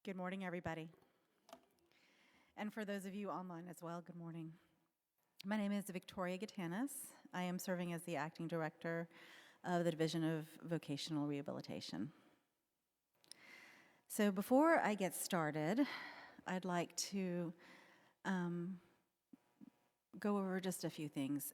Good morning, everybody. And for those of you online as well, good morning. My name is Victoria Gaitanis. I am serving as the Acting Director of the Division of Vocational Rehabilitation. So before I get started, I'd like to go over just a few things.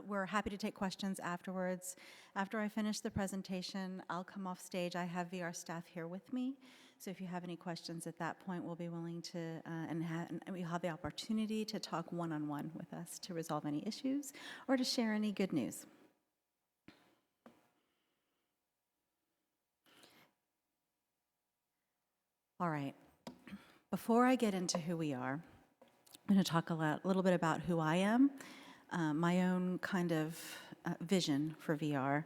We're happy to take questions afterwards. After I finish the presentation, I'll come off stage. I have VR staff here with me, so if you have any questions at that point, we'll be willing to, and we'll have the opportunity to talk one-on-one with us to resolve any issues or to share any good news. All right, before I get into who we are, I'm going to talk a little bit about who I am, my own kind of vision for VR,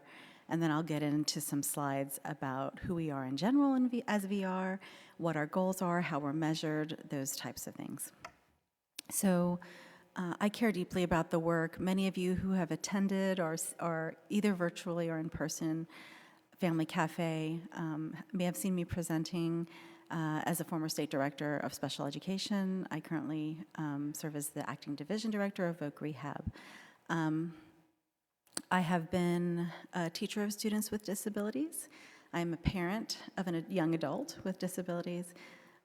and then I'll get into some slides about who we are in general as VR, what our goals are, how we're measured, those types of things. So I care deeply about the work. Many of you who have attended or either virtually or in person Family Cafe may have seen me presenting as a former state director of special education. I currently serve as the acting division director of Voc Rehab. I have been a teacher of students with disabilities. I'm a parent of a young adult with disabilities.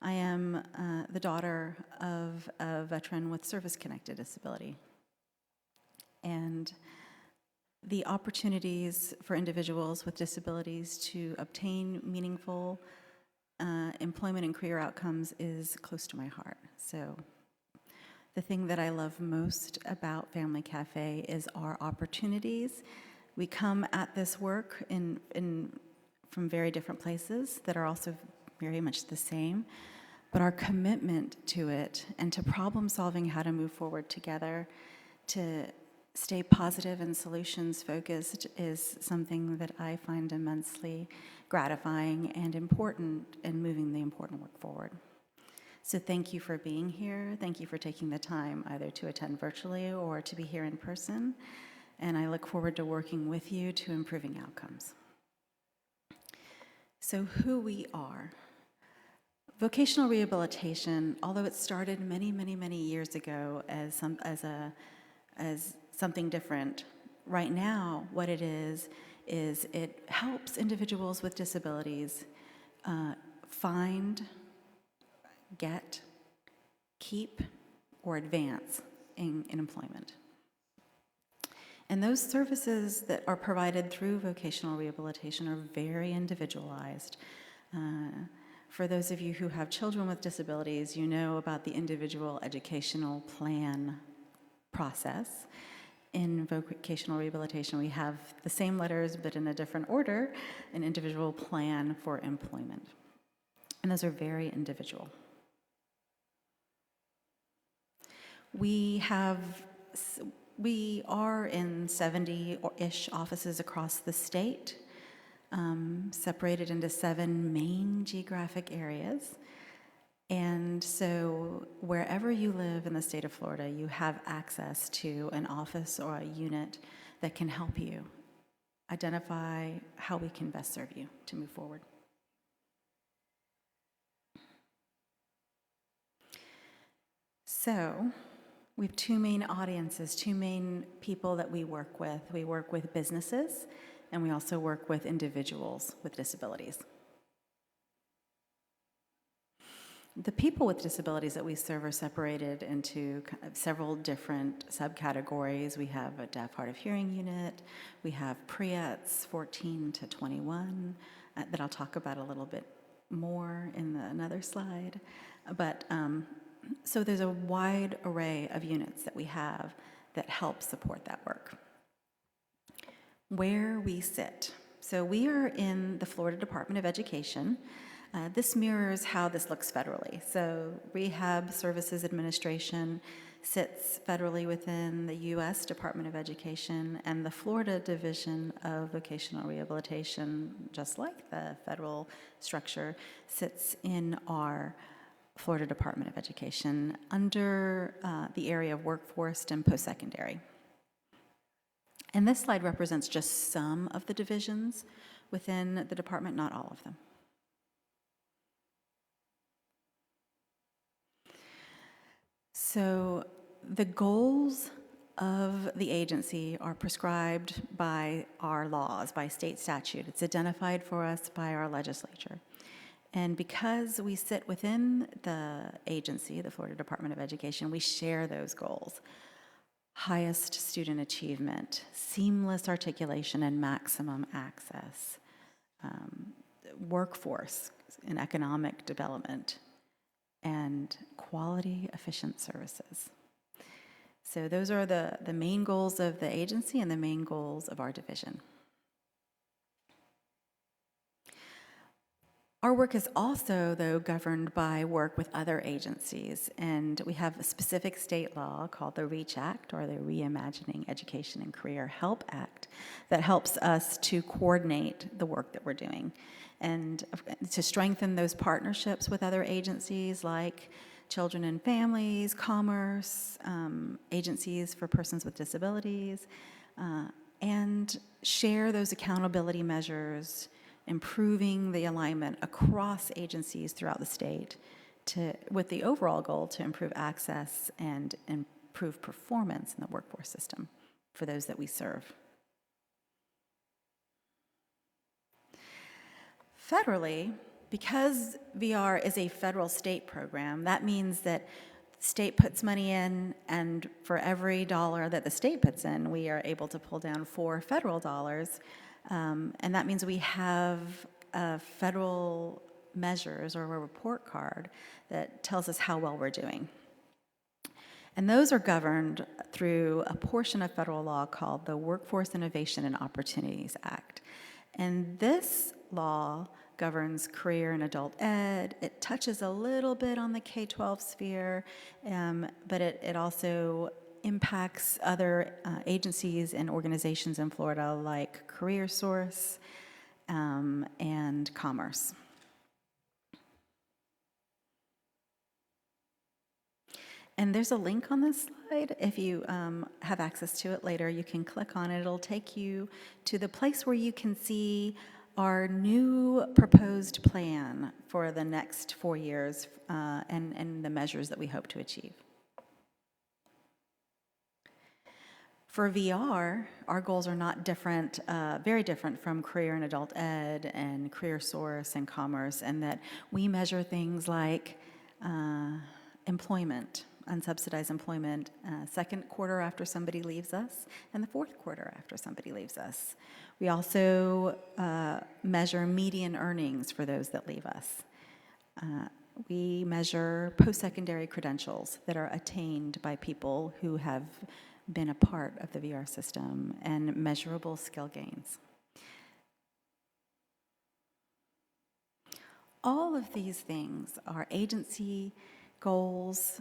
I am the daughter of a veteran with service-connected disability. And the opportunities for individuals with disabilities to obtain meaningful employment and career outcomes is close to my heart. So the thing that I love most about Family Cafe is our opportunities. We come at this work from very different places that are also very much the same, but our commitment to it and to problem solving, how to move forward together, to stay positive and solutions focused is something that I find immensely gratifying and important in moving the important work forward. So thank you for being here. Thank you for taking the time either to attend virtually or to be here in person. And I look forward to working with you to improving outcomes. So who we are. Vocational rehabilitation, although it started many, many, many years ago as something different, right now what it is it helps individuals with disabilities find, get, keep, or advance in employment. And those services that are provided through vocational rehabilitation are very individualized. For those of you who have children with disabilities, you know about the individual educational plan process. In vocational rehabilitation, we have the same letters, but in a different order, an individual plan for employment. And those are very individual. We are in 70-ish offices across the state, separated into 7 main geographic areas. And so wherever you live in the state of Florida, you have access to an office or a unit that can help you identify how we can best serve you to move forward. So we have 2 main audiences, 2 main people that we work with. We work with businesses, and we also work with individuals with disabilities. The people with disabilities that we serve are separated into several different subcategories. We have a deaf, hard of hearing unit. We have pre-ETs 14 to 21 that I'll talk about a little bit more in another slide. But so there's a wide array of units that we have that help support that work. Where we sit. So we are in the Florida Department of Education. This mirrors how this looks federally. So Rehab Services Administration sits federally within the U.S. Department of Education, and the Florida Division of Vocational Rehabilitation, just like the federal structure, sits in our Florida Department of Education under the area of workforce and post-secondary. And this slide represents just some of the divisions within the department, not all of them. So the goals of the agency are prescribed by our laws, by state statute. It's identified for us by our legislature. And because we sit within the agency, the Florida Department of Education, we share those goals. Highest student achievement, seamless articulation and maximum access, workforce and economic development, and quality, efficient services. So those are the main goals of the agency and the main goals of our division. Our work is also, though, governed by work with other agencies, and we have a specific state law called the REACH Act, or the Reimagining Education and Career Help Act, that helps us to coordinate the work that we're doing and to strengthen those partnerships with other agencies like Children and Families, Commerce, agencies for persons with disabilities, and share those accountability measures, improving the alignment across agencies throughout the state with the overall goal to improve access and improve performance in the workforce system for those that we serve. Federally, because VR is a federal state program, that means that the state puts money in, and for every dollar that the state puts in, we are able to pull down 4 federal dollars. And that means we have federal measures or a report card that tells us how well we're doing. And those are governed through a portion of federal law called the Workforce Innovation and Opportunities Act. And this law governs career and adult ed. It touches a little bit on the K-12 sphere, but it also impacts other agencies and organizations in Florida like CareerSource and Commerce. And there's a link on this slide. If you have access to it later, you can click on it. It'll take you to the place where you can see our new proposed plan for the next 4 years and the measures that we hope to achieve. For VR, our goals are not different, very different from career and adult ed and CareerSource and Commerce, and that we measure things like employment, unsubsidized employment, second quarter after somebody leaves us, and the fourth quarter after somebody leaves us. We also measure median earnings for those that leave us. We measure post-secondary credentials that are attained by people who have been a part of the VR system, and measurable skill gains. All of these things, our agency goals,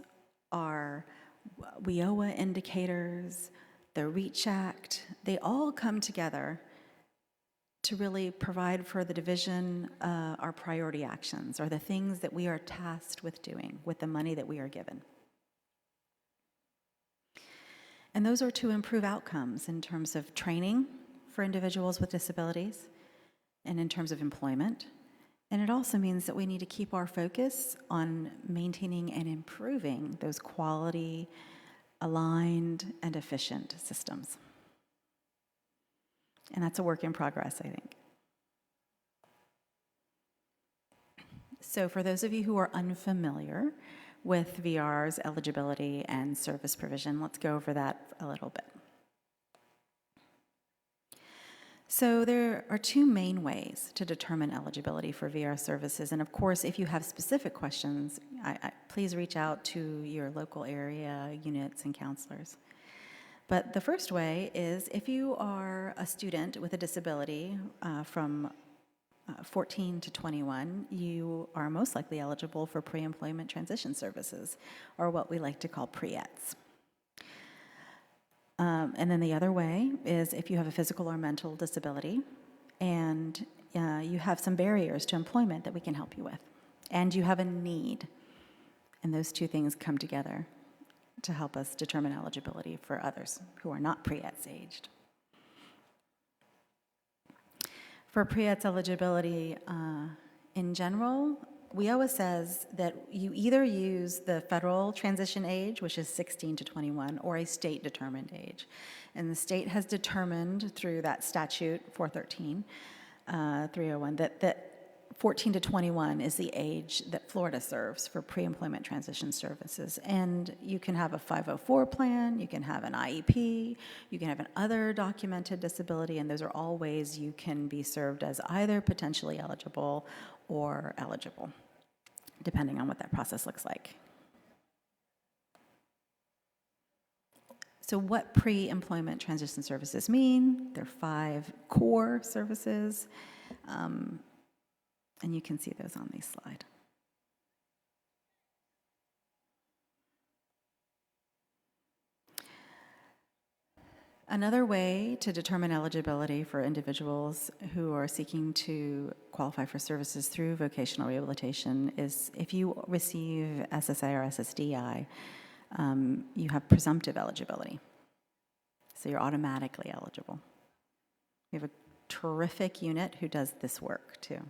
our WIOA indicators, the REACH Act, they all come together to really provide for the division our priority actions, or the things that we are tasked with doing with the money that we are given. And those are to improve outcomes in terms of training for individuals with disabilities and in terms of employment. And it also means that we need to keep our focus on maintaining and improving those quality, aligned, and efficient systems. And that's a work in progress, I think. So for those of you who are unfamiliar with VR's eligibility and service provision, let's go over that a little bit. So there are 2 main ways to determine eligibility for VR services. And of course, if you have specific questions, please reach out to your local area units and counselors. But the first way is if you are a student with a disability from 14 to 21, you are most likely eligible for pre-employment transition services, or what we like to call pre-ETS. And then the other way is if you have a physical or mental disability and you have some barriers to employment that we can help you with, and you have a need, and those 2 things come together to help us determine eligibility for others who are not pre-ETS aged. For pre-ETS eligibility in general, WIOA says that you either use the federal transition age, which is 16 to 21, or a state-determined age. And the state has determined through that statute 413, 301, that 14 to 21 is the age that Florida serves for pre-employment transition services. And you can have a 504 plan, you can have an IEP, you can have an other documented disability, and those are all ways you can be served as either potentially eligible or eligible, depending on what that process looks like. So what pre-employment transition services mean? There are 5 core services. And you can see those on this slide. Another way to determine eligibility for individuals who are seeking to qualify for services through vocational rehabilitation is if you receive SSI or SSDI, you have presumptive eligibility. So you're automatically eligible. We have a terrific unit who does this work too,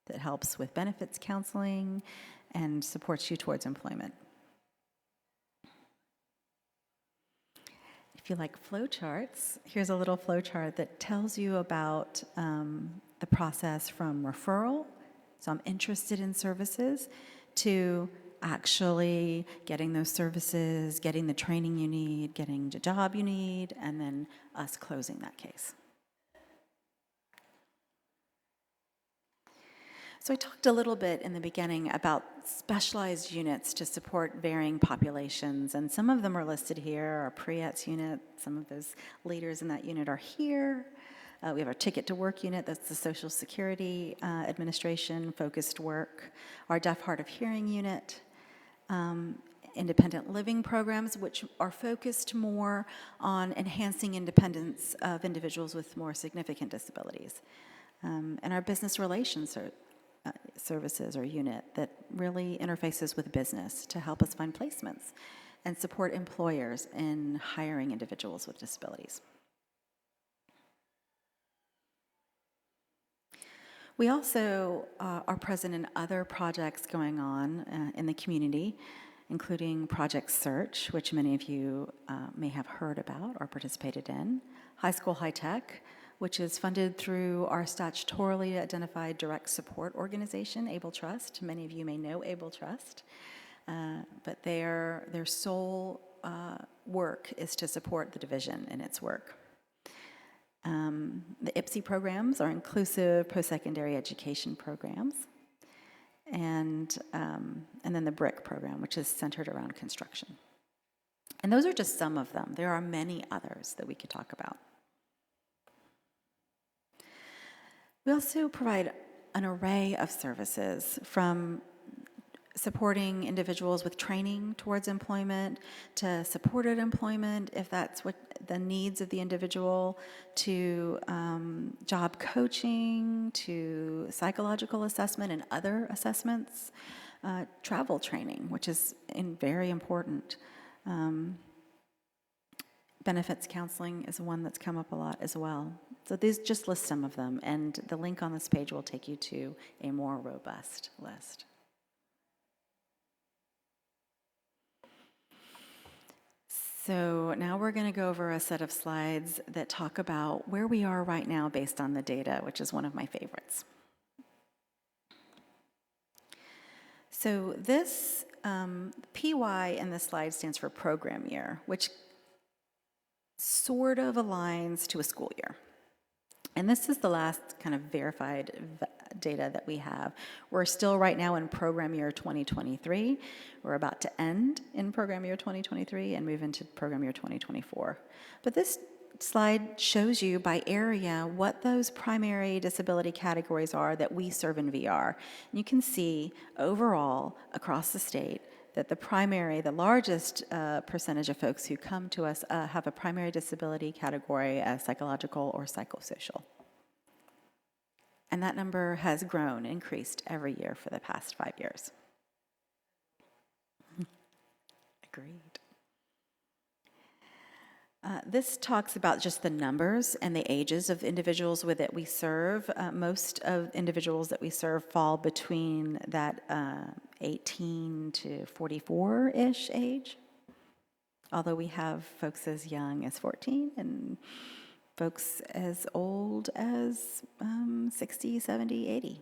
that helps with benefits counseling and supports you towards employment. If you like flowcharts, here's a little flowchart that tells you about the process from referral, so I'm interested in services, to actually getting those services, getting the training you need, getting the job you need, and then us closing that case. So I talked a little bit in the beginning about specialized units to support varying populations, and some of them are listed here. Our pre-ETS unit, some of those leaders in that unit are here. We have our Ticket to Work unit, that's the Social Security Administration focused work. Our Deaf, Hard of Hearing unit, independent living programs, which are focused more on enhancing independence of individuals with more significant disabilities. And our business relations services or unit that really interfaces with business to help us find placements and support employers in hiring individuals with disabilities. We also are present in other projects going on in the community, including Project Search, which many of you may have heard about or participated in, High School High Tech, which is funded through our statutorily identified direct support organization, Able Trust. Many of you may know Able Trust, but their sole work is to support the division in its work. The IPSI programs are inclusive post-secondary education programs, and then the BRIC program, which is centered around construction. And those are just some of them. There are many others that we could talk about. We also provide an array of services, from supporting individuals with training towards employment to supported employment, if that's what the needs of the individual, to job coaching, to psychological assessment and other assessments, travel training, which is very important. Benefits counseling is one that's come up a lot as well. So these just list some of them, and the link on this page will take you to a more robust list. So now we're going to go over a set of slides that talk about where we are right now based on the data, which is one of my favorites. So this PY in this slide stands for program year, which sort of aligns to a school year. And this is the last kind of verified data that we have. We're still right now in program year 2023. We're about to end in program year 2023 and move into program year 2024. But this slide shows you by area what those primary disability categories are that we serve in VR. And you can see overall across the state that the largest percentage of folks who come to us have a primary disability category as psychological or psychosocial. And that number has increased every year for the past 5 years. Agreed. This talks about just the numbers and the ages of individuals with that we serve. Most of individuals that we serve fall between that 18 to 44-ish age, although we have folks as young as 14 and folks as old as 60, 70, 80.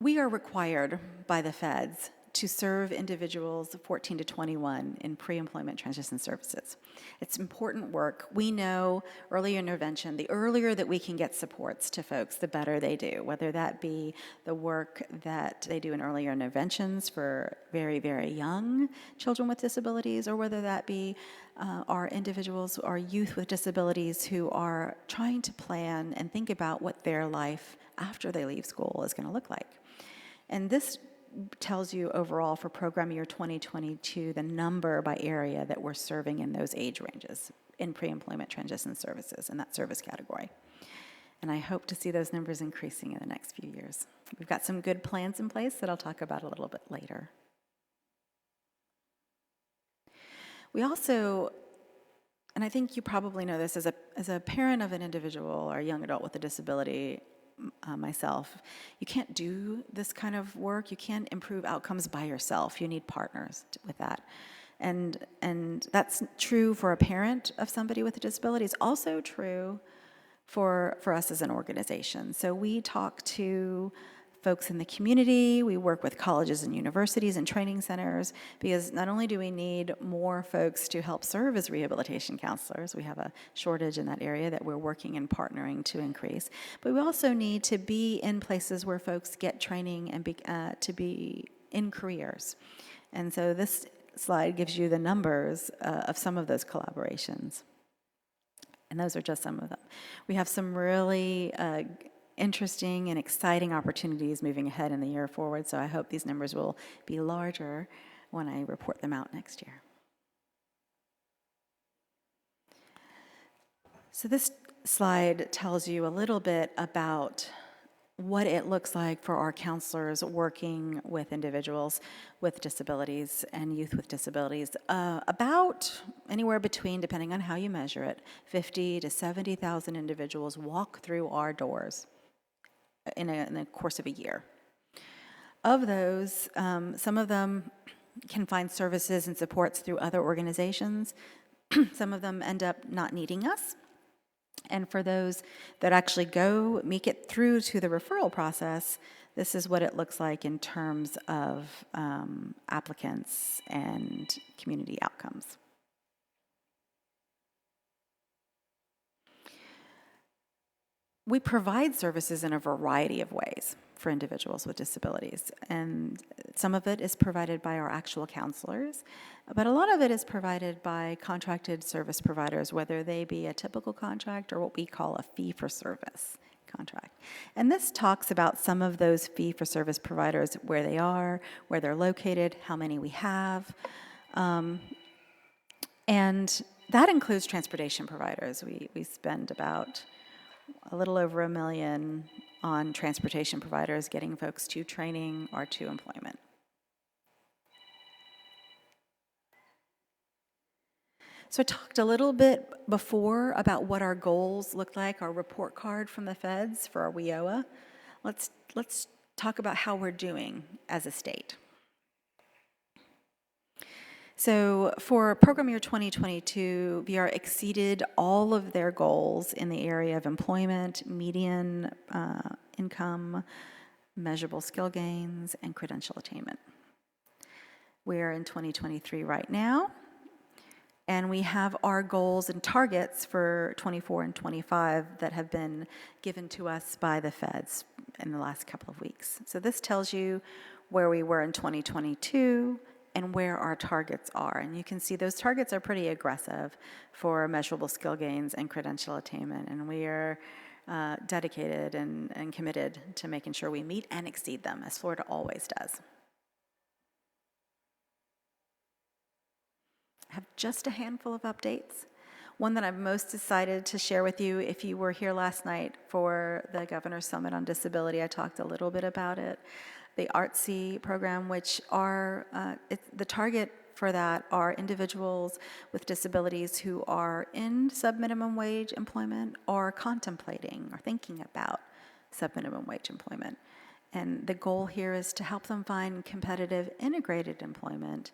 We are required by the feds to serve individuals 14 to 21 in pre-employment transition services. It's important work. We know early intervention, the earlier that we can get supports to folks, the better they do, whether that be the work that they do in earlier interventions for very, very young children with disabilities, or whether that be our individuals, our youth with disabilities who are trying to plan and think about what their life after they leave school is going to look like. And this tells you overall for program year 2022 the number by area that we're serving in those age ranges in pre-employment transition services in that service category. And I hope to see those numbers increasing in the next few years. We've got some good plans in place that I'll talk about a little bit later. We also, and I think you probably know this, as a parent of an individual or a young adult with a disability, myself, you can't do this kind of work. You can't improve outcomes by yourself. You need partners with that. And that's true for a parent of somebody with a disability. It's also true for us as an organization. So we talk to folks in the community, we work with colleges and universities and training centers, because not only do we need more folks to help serve as rehabilitation counselors, we have a shortage in that area that we're working and partnering to increase, but we also need to be in places where folks get training and to be in careers. And so this slide gives you the numbers of some of those collaborations. And those are just some of them. We have some really interesting and exciting opportunities moving ahead in the year forward, so I hope these numbers will be larger when I report them out next year. So this slide tells you a little bit about what it looks like for our counselors working with individuals with disabilities and youth with disabilities. About anywhere between, depending on how you measure it, 50 to 70,000 individuals walk through our doors in the course of a year. Of those, some of them can find services and supports through other organizations. Some of them end up not needing us. And for those that actually make it through to the referral process, this is what it looks like in terms of applicants and community outcomes. We provide services in a variety of ways for individuals with disabilities, and some of it is provided by our actual counselors, but a lot of it is provided by contracted service providers, whether they be a typical contract or what we call a fee-for-service contract. And this talks about some of those fee-for-service providers, where they are, where they're located, how many we have, and that includes transportation providers. We spend about a little over $1 million on transportation providers getting folks to training or to employment. So I talked a little bit before about what our goals look like, our report card from the feds for our WIOA. Let's talk about how we're doing as a state. So for program year 2022, VR exceeded all of their goals in the area of employment, median income, measurable skill gains, and credential attainment. We're in 2023 right now, and we have our goals and targets for 24 and 25 that have been given to us by the feds in the last couple of weeks. So this tells you where we were in 2022, and where our targets are. And you can see those targets are pretty aggressive for measurable skill gains and credential attainment. And we are dedicated and committed to making sure we meet and exceed them, as Florida always does. I have just a handful of updates. One that I'm most excited to share with you, if you were here last night for the Governor's Summit on Disability, I talked a little bit about it. the ARTSI program, which are, the target for that are individuals with disabilities who are in sub-minimum wage employment or contemplating or thinking about sub-minimum wage employment. And the goal here is to help them find competitive integrated employment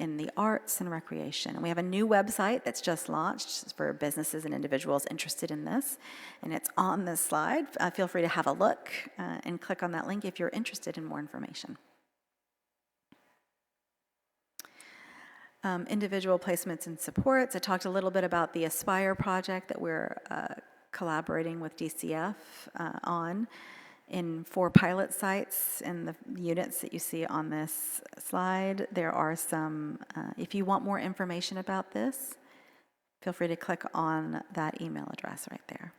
in the arts and recreation. And we have a new website that's just launched for businesses and individuals interested in this, and it's on this slide. Feel free to have a look and click on that link if you're interested in more information. Individual placements and supports. I talked a little bit about the Aspire project that we're collaborating with DCF on in 4 pilot sites in the units that you see on this slide. There are some, if you want more information about this, feel free to click on that email address right there.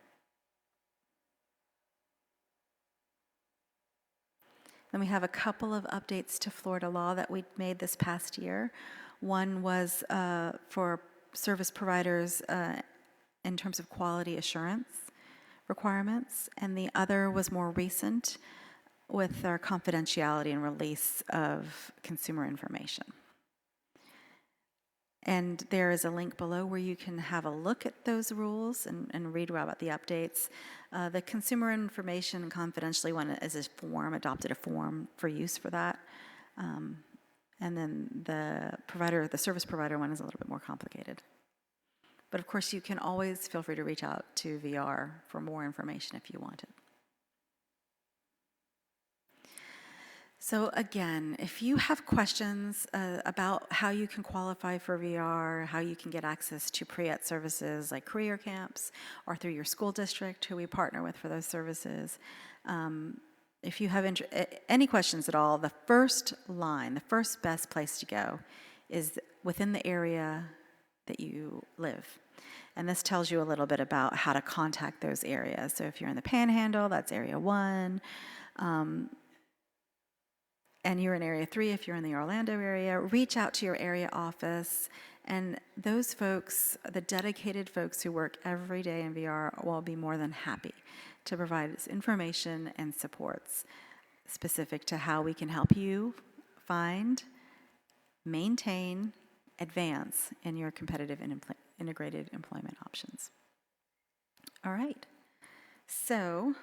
Then we have a couple of updates to Florida law that we made this past year. One was for service providers in terms of quality assurance requirements, and the other was more recent with our confidentiality and release of consumer information. And there is a link below where you can have a look at those rules and read about the updates. The consumer information confidentially one is a form, adopted a form for use for that. And then the service provider one is a little bit more complicated. But of course, you can always feel free to reach out to VR for more information if you want it. So again, if you have questions about how you can qualify for VR, how you can get access to pre-ET services like career camps, or through your school district who we partner with for those services, if you have any questions at all, the first line, the first best place to go is within the area that you live. And this tells you a little bit about how to contact those areas. So if you're in the Panhandle, that's Area 1. And you're in Area 3 if you're in the Orlando area. Reach out to your area office. And those folks, the dedicated folks who work every day in VR, will be more than happy to provide information and supports specific to how we can help you find, maintain, advance in your competitive and integrated employment options. All right, so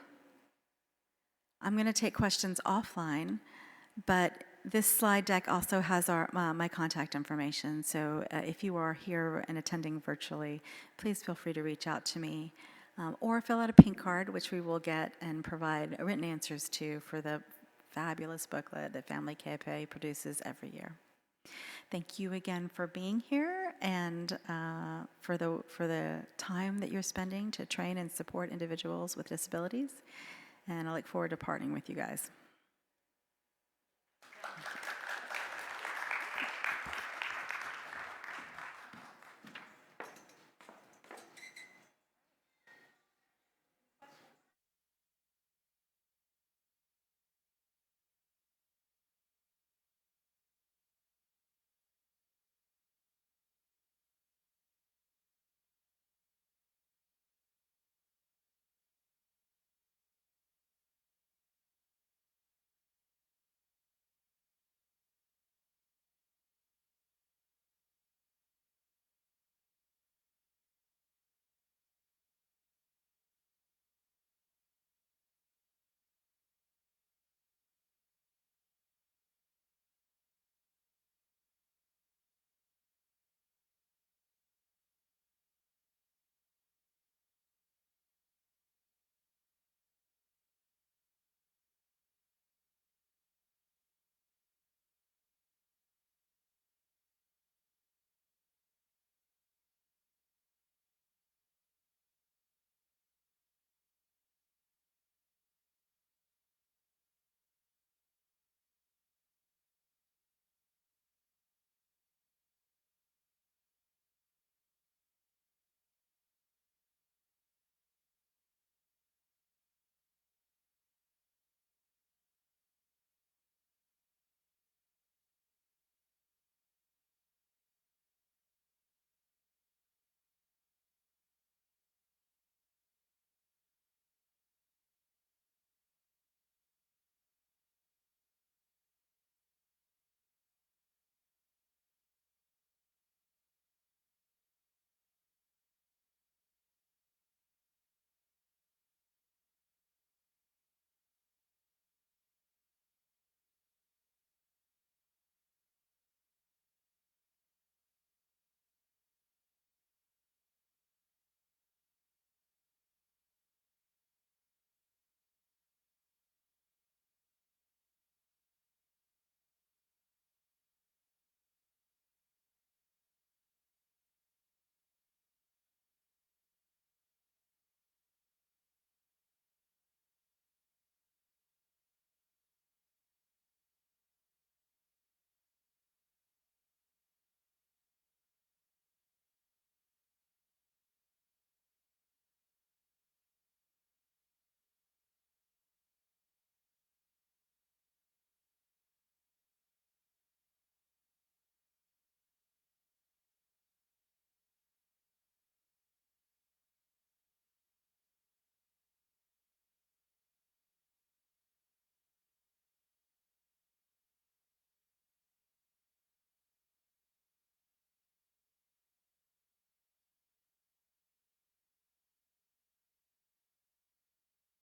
I'm going to take questions offline, but this slide deck also has my contact information. So if you are here and attending virtually, please feel free to reach out to me or fill out a pink card, which we will get and provide written answers to for the fabulous booklet that Family KPA produces every year. Thank you again for being here and for the time that you're spending to train and support individuals with disabilities. And I look forward to partnering with you guys.